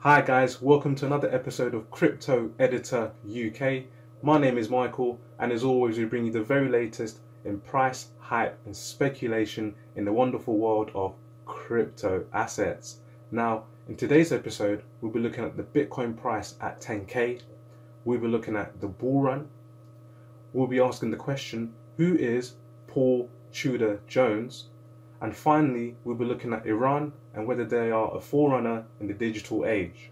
Hi guys, welcome to another episode of Crypto Editor UK. My name is Michael, and as always we bring you the very latest in price, hype and speculation in the wonderful world of crypto assets. Now, in today's episode, we'll be looking at the Bitcoin price at 10k. We'll be looking at the bull run. We'll be asking the question, who is Paul Tudor Jones? And finally, we'll be looking at Iran and whether they are a forerunner in the digital age.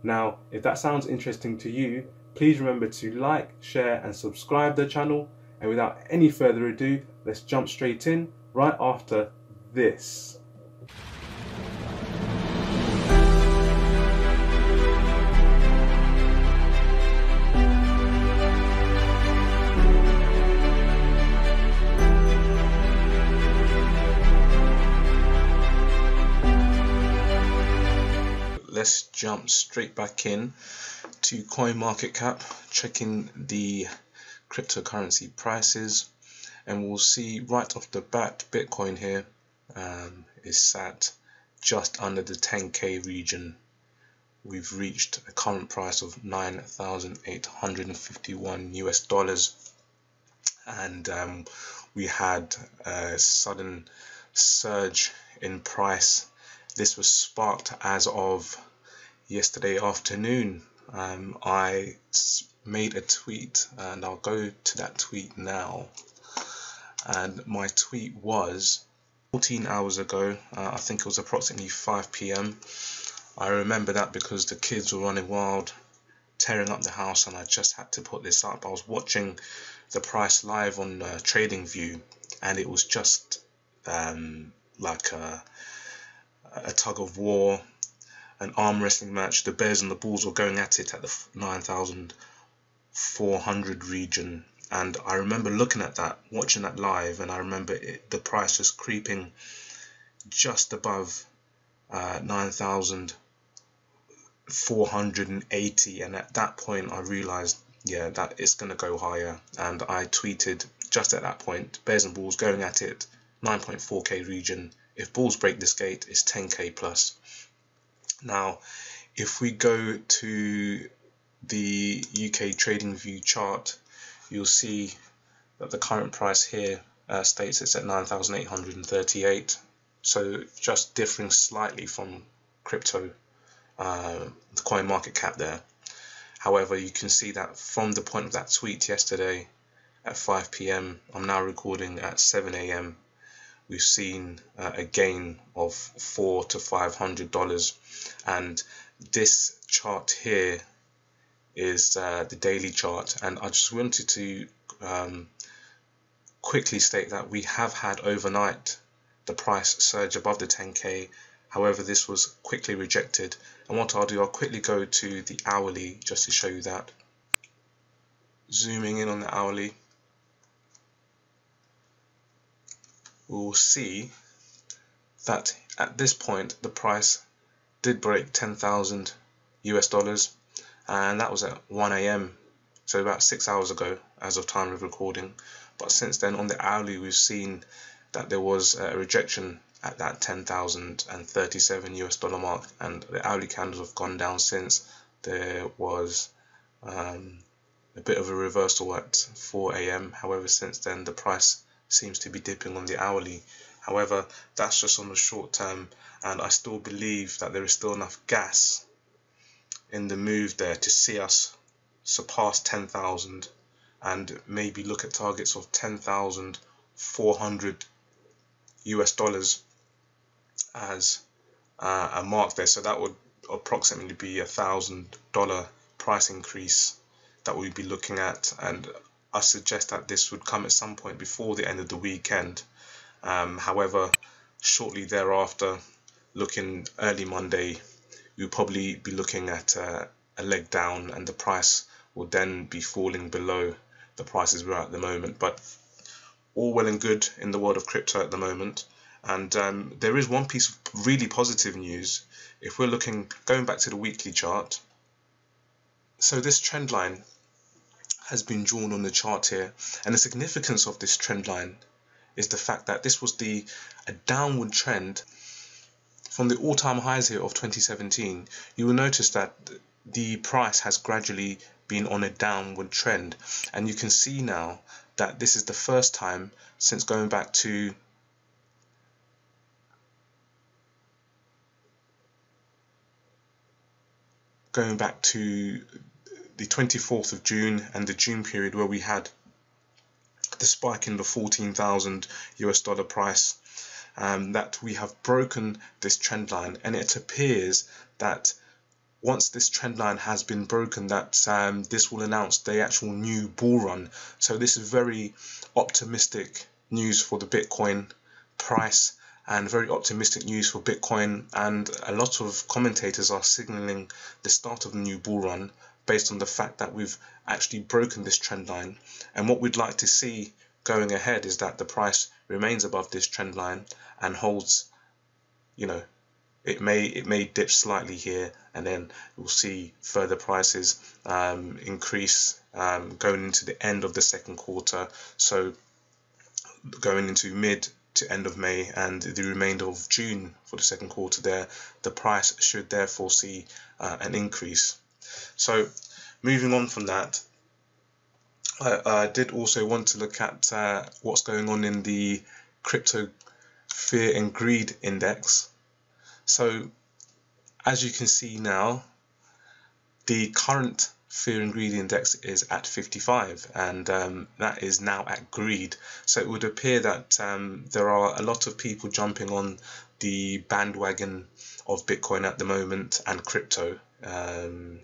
Now, if that sounds interesting to you, please remember to like, share and subscribe to the channel. And without any further ado, let's jump straight in right after this. Let's jump straight back in to CoinMarketCap, checking the cryptocurrency prices, and we'll see right off the bat Bitcoin here is sat just under the 10k region. We've reached a current price of $9,851 and we had a sudden surge in price. This was sparked as of yesterday afternoon. I made a tweet, and I'll go to that tweet now. And my tweet was 14 hours ago. I think it was approximately 5 p.m. I remember that because the kids were running wild, tearing up the house, and I just had to put this up. I was watching the price live on TradingView, and it was just like a tug of war, an arm wrestling match. The bears and the bulls were going at it at the 9,400 region, and I remember looking at that, watching that live, and I remember the price just creeping just above 9,480, and at that point I realized, yeah, that it's going to go higher. And I tweeted just at that point, bears and bulls going at it, 9.4k region. If bulls break this gate, it's 10k plus. Now, if we go to the UK TradingView chart, you'll see that the current price here states it's at 9,838. So just differing slightly from crypto, the CoinMarketCap there. However, you can see that from the point of that tweet yesterday at 5 p.m, I'm now recording at 7 a.m. We've seen a gain of $400 to $500, and this chart here is the daily chart. And I just wanted to quickly state that we have had overnight the price surge above the 10k. However, this was quickly rejected, and what I'll do, I'll quickly go to the hourly just to show you that. Zooming in on the hourly, we will see that at this point the price did break 10,000 US dollars, and that was at 1 a.m, so about 6 hours ago as of time of recording. But since then, on the hourly, we've seen that there was a rejection at that 10,037 US dollar mark, and the hourly candles have gone down since. There was a bit of a reversal at 4 a.m. However, since then the price seems to be dipping on the hourly. However, that's just on the short term, and I still believe that there is still enough gas in the move there to see us surpass 10,000 and maybe look at targets of 10,400 US dollars as a mark there. So that would approximately be $1,000 price increase that we'd be looking at, and I suggest that this would come at some point before the end of the weekend. However, shortly thereafter, looking early Monday, we'll probably be looking at a leg down, and the price will then be falling below the prices we're at the moment. But all well and good in the world of crypto at the moment. And there is one piece of really positive news. If we're going back to the weekly chart, so this trend line has been drawn on the chart here, and the significance of this trend line is the fact that this was a downward trend from the all-time highs here of 2017, you will notice that the price has gradually been on a downward trend, and you can see now that this is the first time since going back to the 24th of June and the June period where we had the spike in the 14,000 US dollar price, that we have broken this trend line, and it appears that once this trend line has been broken, that this will announce the actual new bull run. So this is very optimistic news for the Bitcoin price, and very optimistic news for Bitcoin, and a lot of commentators are signaling the start of a new bull run based on the fact that we've actually broken this trend line. And what we'd like to see going ahead is that the price remains above this trend line and holds, you know, it may dip slightly here, and then we'll see further prices increase going into the end of the second quarter, so going into mid to end of May and the remainder of June for the second quarter there, the price should therefore see an increase. So moving on from that, I did also want to look at what's going on in the crypto fear and greed index. So as you can see now, the current fear and greed index is at 55, and that is now at greed. So it would appear that there are a lot of people jumping on the bandwagon of Bitcoin at the moment and crypto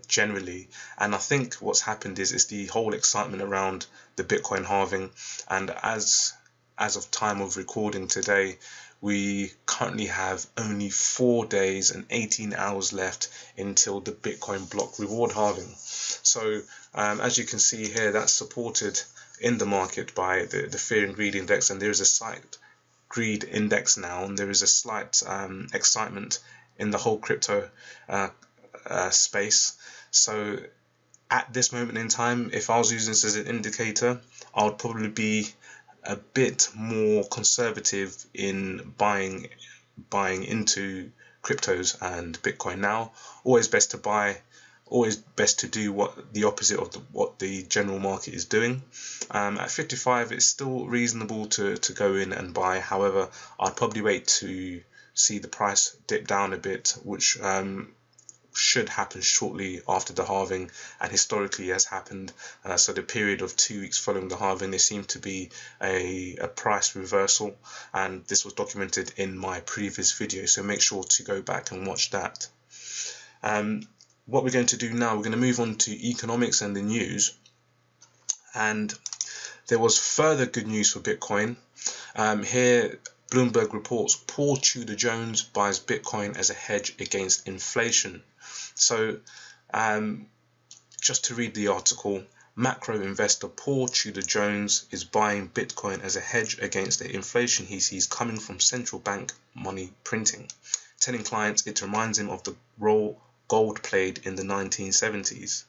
generally, and I think what's happened is the whole excitement around the Bitcoin halving, and as of time of recording today, we currently have only 4 days and 18 hours left until the Bitcoin block reward halving. So as you can see here, that's supported in the market by the fear and greed index, and there is a slight greed index now, and there is a slight excitement in the whole crypto space. So at this moment in time, if I was using this as an indicator, I would probably be a bit more conservative in buying into cryptos and Bitcoin now. Always best to buy, always best to do what the opposite of what the general market is doing. At 55, it's still reasonable to go in and buy. However, I'd probably wait to see the price dip down a bit, which should happen shortly after the halving, and historically has happened. So the period of 2 weeks following the halving, there seemed to be a price reversal, and this was documented in my previous video, so make sure to go back and watch that. What we're going to do now, we're going to move on to economics and the news, and there was further good news for Bitcoin. Here Bloomberg reports Paul Tudor Jones buys Bitcoin as a hedge against inflation. So just to read the article, macro investor Paul Tudor Jones is buying Bitcoin as a hedge against the inflation he sees coming from central bank money printing, telling clients it reminds him of the role gold played in the 1970s.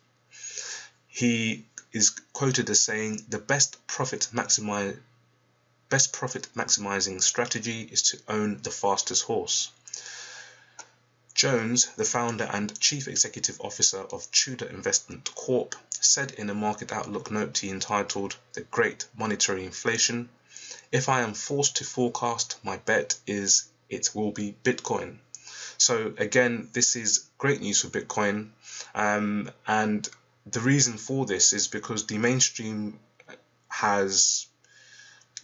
He is quoted as saying the best profit maximizing strategy is to own the fastest horse. Jones, the founder and chief executive officer of Tudor Investment Corp, said in a market outlook note he entitled The Great Monetary Inflation, "If I am forced to forecast, my bet is it will be Bitcoin." So again, this is great news for Bitcoin, and the reason for this is because the mainstream has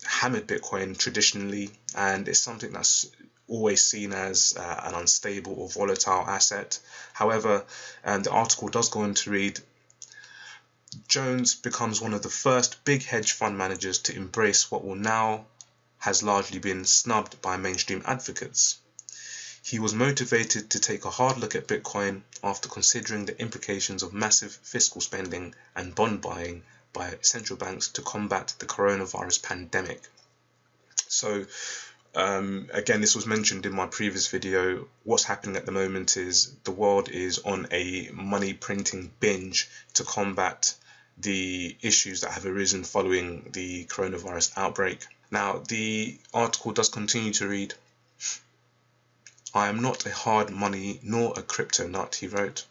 hammered Bitcoin traditionally, and it's something that's always seen as an unstable or volatile asset. However, the article does go on to read, Jones becomes one of the first big hedge fund managers to embrace what will now has largely been snubbed by mainstream advocates. He was motivated to take a hard look at Bitcoin after considering the implications of massive fiscal spending and bond buying by central banks to combat the coronavirus pandemic. So again, this was mentioned in my previous video. What's happening at the moment is the world is on a money printing binge to combat the issues that have arisen following the coronavirus outbreak. Now, the article does continue to read, "I am not a hard money nor a crypto nut," he wrote.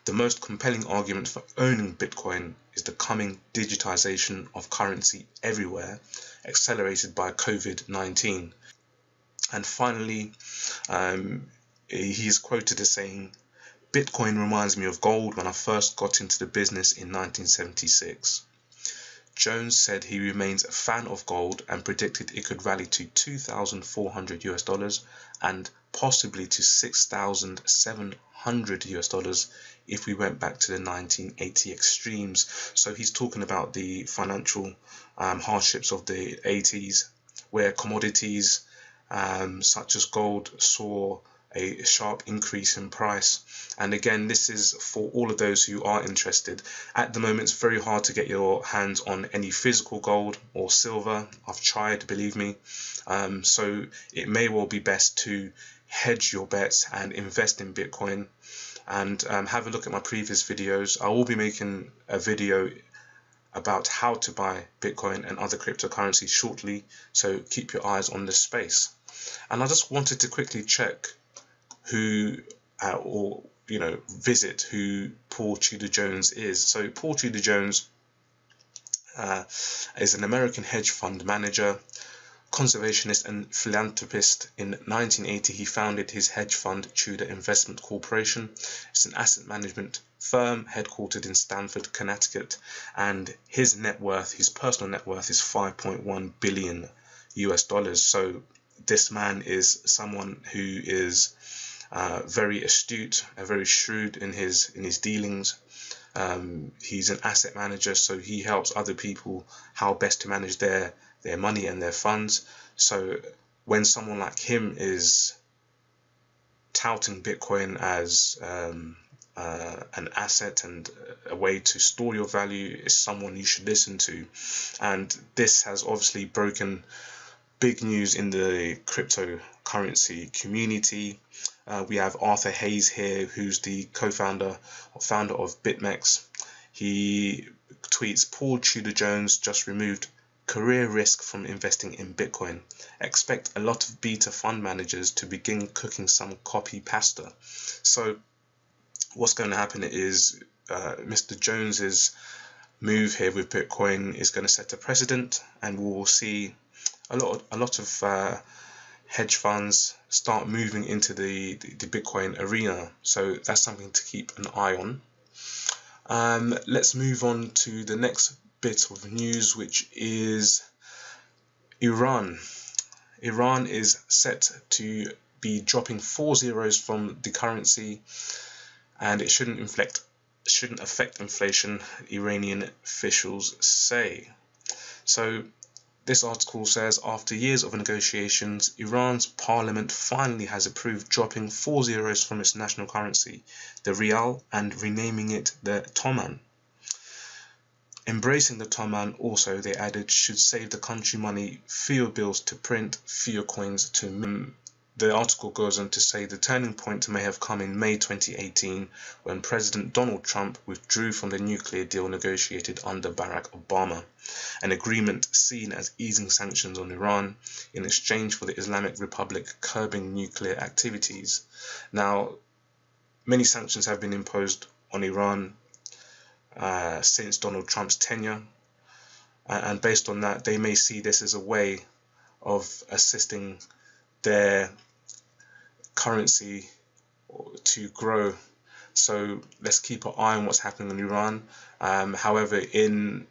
"The most compelling argument for owning Bitcoin is the coming digitization of currency everywhere, accelerated by COVID-19. And finally, he is quoted as saying, "Bitcoin reminds me of gold when I first got into the business in 1976. Jones said he remains a fan of gold and predicted it could rally to $2,400 and possibly to $6,700 if we went back to the 1980 extremes. So he's talking about the financial hardships of the 80s, where commodities such as gold saw a sharp increase in price. And again, this is for all of those who are interested. At the moment, it's very hard to get your hands on any physical gold or silver. I've tried, believe me. So it may well be best to hedge your bets and invest in Bitcoin. And have a look at my previous videos. I will be making a video about how to buy Bitcoin and other cryptocurrencies shortly, so keep your eyes on this space. And I just wanted to quickly check who visit who Paul Tudor Jones is. So Paul Tudor Jones is an American hedge fund manager, conservationist and philanthropist. In 1980, he founded his hedge fund, Tudor Investment Corporation. It's an asset management firm headquartered in Stamford, Connecticut, and his personal net worth is $5.1 billion. So this man is someone who is very astute and very shrewd in his dealings. He's an asset manager, so he helps other people how best to manage their money and their funds. So when someone like him is touting Bitcoin as an asset and a way to store your value, is someone you should listen to. And this has obviously broken big news in the cryptocurrency community. We have Arthur Hayes here, who's the founder of BitMEX. He tweets, "Paul Tudor Jones just removed career risk from investing in Bitcoin. Expect a lot of beta fund managers to begin cooking some copy pasta." So what's going to happen is Mr. Jones's move here with Bitcoin is going to set a precedent, and we will see a lot of hedge funds start moving into the Bitcoin arena. So that's something to keep an eye on. Let's move on to the next bit of news, which is Iran. Iran is set to be dropping 4 zeros from the currency, and it shouldn't affect inflation, Iranian officials say. So this article says, after years of negotiations, Iran's parliament finally has approved dropping 4 zeros from its national currency, the rial, and renaming it the toman. Embracing the toman also, they added, should save the country money, fewer bills to print, fewer coins to mint. The article goes on to say the turning point may have come in May 2018 when President Donald Trump withdrew from the nuclear deal negotiated under Barack Obama, an agreement seen as easing sanctions on Iran in exchange for the Islamic Republic curbing nuclear activities. Now, many sanctions have been imposed on Iran since Donald Trump's tenure, and based on that, they may see this as a way of assisting their currency to grow. So let's keep an eye on what's happening in Iran. However, in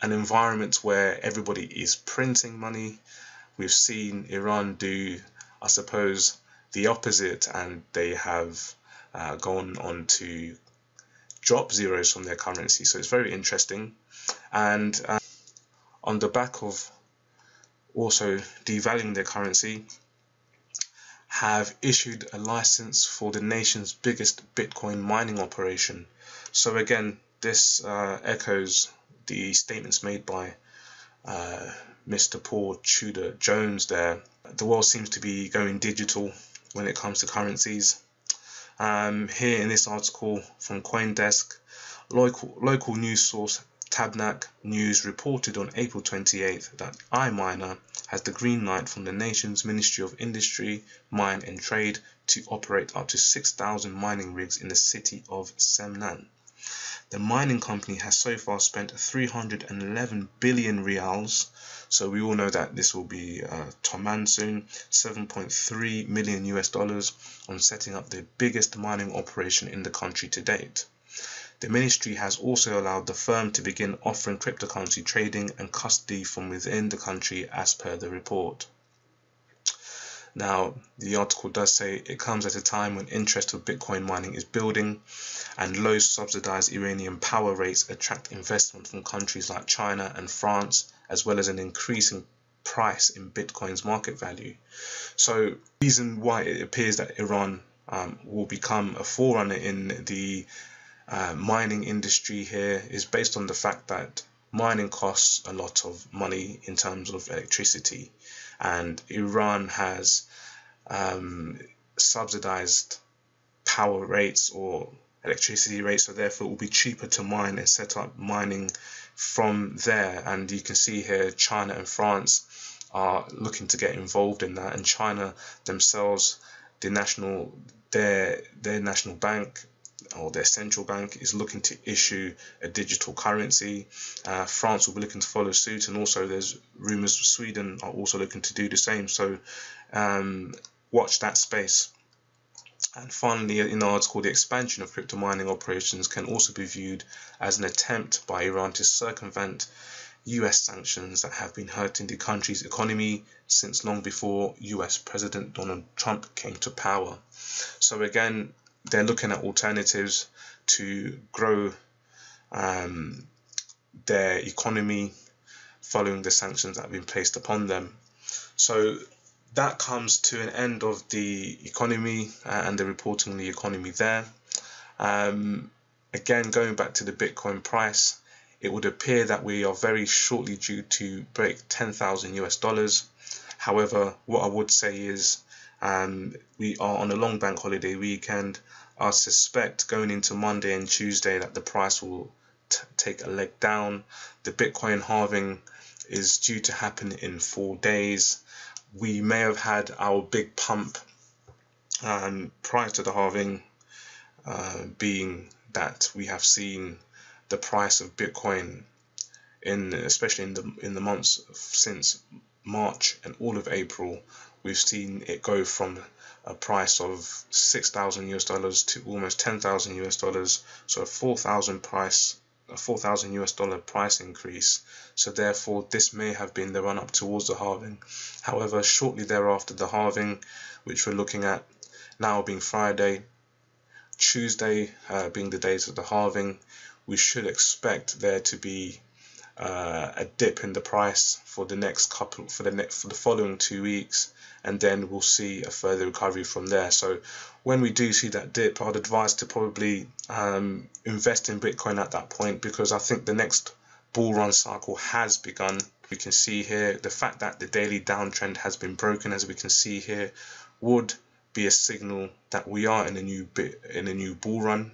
an environment where everybody is printing money, we've seen Iran do, I suppose, the opposite, and they have gone on to drop zeros from their currency. So it's very interesting. And on the back of also devaluing their currency, have issued a license for the nation's biggest Bitcoin mining operation. So again, this echoes the statements made by Mr. Paul Tudor Jones there. The world seems to be going digital when it comes to currencies. Here in this article from CoinDesk, local news source Tabnak News reported on April 28th that iMiner has the green light from the nation's Ministry of Industry, Mine and Trade to operate up to 6,000 mining rigs in the city of Semnan. The mining company has so far spent 311 billion reals, so we all know that this will be Toman soon, $7.3 million on setting up the biggest mining operation in the country to date. The ministry has also allowed the firm to begin offering cryptocurrency trading and custody from within the country as per the report. Now, the article does say it comes at a time when interest of Bitcoin mining is building and low subsidized Iranian power rates attract investment from countries like China and France, as well as an increasing price in Bitcoin's market value. So the reason why it appears that Iran will become a forerunner in the mining industry here is based on the fact that mining costs a lot of money in terms of electricity, and Iran has subsidized power rates or electricity rates, so therefore it will be cheaper to mine and set up mining from there. And you can see here China and France are looking to get involved in that, and China themselves, their national bank or their central bank is looking to issue a digital currency. France will be looking to follow suit, and also there's rumors Sweden are also looking to do the same, so watch that space. And finally, in the article, the expansion of crypto mining operations can also be viewed as an attempt by Iran to circumvent US sanctions that have been hurting the country's economy since long before US President Donald Trump came to power. So again, they're looking at alternatives to grow their economy following the sanctions that have been placed upon them. So that comes to an end of the economy and the reporting on the economy there. Again, going back to the Bitcoin price, it would appear that we are very shortly due to break 10,000 US dollars. However, what I would say is we are on a long bank holiday weekend. I suspect going into Monday and Tuesday that the price will take a leg down. The Bitcoin halving is due to happen in 4 days. We may have had our big pump prior to the halving, being that we have seen the price of Bitcoin especially in the months since March and all of April, we've seen it go from a price of 6,000 US dollars to almost 10,000 US dollars, so a 4,000 US dollar price increase. So therefore this may have been the run up towards the halving. However, shortly thereafter the halving, which we're looking at now being Friday, Tuesday being the days of the halving, we should expect there to be a dip in the price for the following 2 weeks, and then we'll see a further recovery from there. So when we do see that dip, I'd advise to probably invest in Bitcoin at that point, because I think the next bull run cycle has begun. We can see here the fact that the daily downtrend has been broken, as we can see here, would be a signal that we are in a new bull run,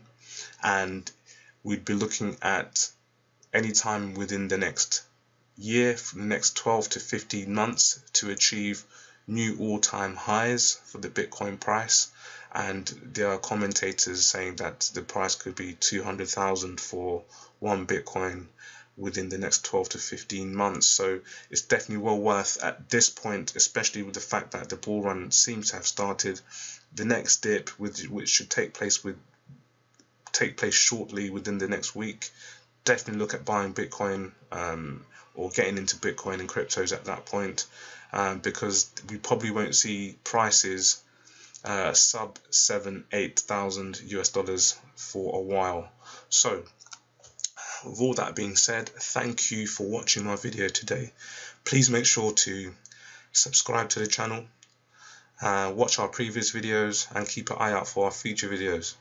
and we'd be looking at any time within the next year, for the next 12 to 15 months, to achieve new all-time highs for the Bitcoin price. And there are commentators saying that the price could be 200,000 for one Bitcoin within the next 12 to 15 months. So it's definitely well worth at this point, especially with the fact that the bull run seems to have started. The next dip, which should take place shortly within the next week, definitely look at buying Bitcoin or getting into Bitcoin and cryptos at that point, because we probably won't see prices sub 7,000-8,000 US dollars for a while. So with all that being said, thank you for watching my video today. Please make sure to subscribe to the channel, watch our previous videos, and keep an eye out for our future videos.